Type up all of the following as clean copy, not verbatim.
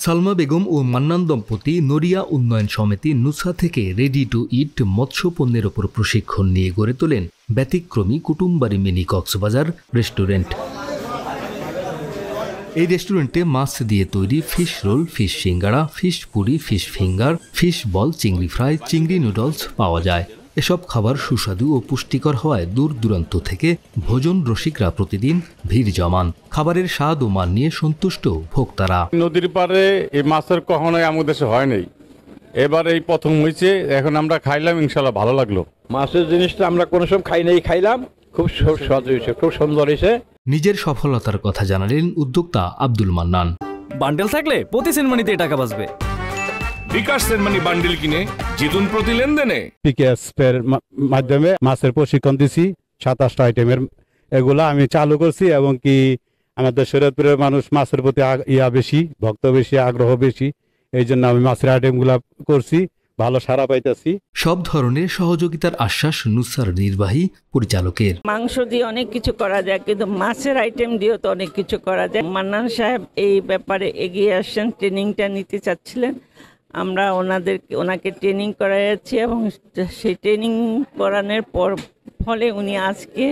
সালমা বেগম ও মান্নান দম্পতি নড়িয়া উন্নয়ন সমিতি নুসা থেকে রেডি টু ইট মৎস্য পণ্যের ওপর প্রশিক্ষণ নিয়ে গড়ে তোলেন ব্যতিক্রমী কুটুমবাড়ি মিনি কক্সবাজার রেস্টুরেন্ট। এই রেস্টুরেন্টে মাছ দিয়ে তৈরি fish roll, fish singara, fish puri, fish finger, fish ball, চিংড়ি ফ্রাই, চিংড়ি নুডলস পাওয়া যায়। এসব খাবার সুস্বাদু ও পুষ্টিকর হওয়ায় দূর দূরান্ত থেকে ভোজন রসিকরা প্রতিদিন ভিড় জমান। খাবারের স্বাদ ও মান নিয়ে সন্তুষ্ট ভোক্তারা। নদীর পাড়ে এই মাছের কখনোই আমাদের দেশে হয় নাই, এবার এই প্রথম হয়েছে। এখন আমরা খাইলাম, ইনশাল্লাহ ভালো লাগলো। মাছের জিনিসটা আমরা কোনো সময় খাই নাই, খাইলাম, খুব স্বাদ হয়েছে, খুব সুন্দর হয়েছে। নিজের সফলতার কথা জানালেন উদ্যোক্তা আব্দুল মান্নান। বান্ডেল থাকলে প্রতি সেনমানিতে টাকা বাঁচবে। বিকাশ সেনমানি বান্ডেল কিনে জিতুন প্রতি লেনদেনে। পিকেএস এর মাধ্যমে মাছের প্রশিক্ষণ দিছি 27টা আইটেমের, এগুলা আমি চালু করছি এবং কি আমাদের শরীয়তপুরের মানুষ মাছের প্রতি বেশি, ভক্ত বেশি, আগ্রহ বেশি, এই জন্য আমি মাছের আইটেমগুলা করছি, ভালো সাড়া পাইতেছি। সব ধরনের সহযোগিতার আশ্বাস নুসার নির্বাহী পরিচালকের। মাংস দিয়ে অনেক কিছু করা যায়, কিন্তু মাছের আইটেম দিয়েও তো অনেক কিছু করা যায়। মান্নান সাহেব এই ব্যাপারে এগিয়ে আসছেন, ট্রেনিংটা নিতে চাচ্ছিলেন। আমরা ওনাকে ট্রেনিং করাইয়াছি এবং সেই ট্রেনিং করানোর ফলে উনি আজকে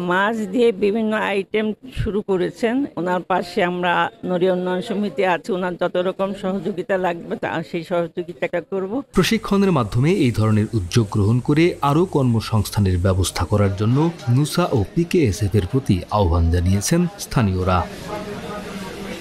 মাছ দিয়ে বিভিন্ন আইটেম শুরু করেছেন। ওনার পাশে আমরা নড়িয়া উন্নয়ন সমিতি আছে, ওনার যত রকম সহযোগিতা লাগবে সেই সহযোগিতাটা করব। প্রশিক্ষণের মাধ্যমে এই ধরনের উদ্যোগ গ্রহণ করে আরও কর্মসংস্থানের ব্যবস্থা করার জন্য নুসা ও পিকেএসএফ এর প্রতি আহ্বান জানিয়েছেন স্থানীয়রা।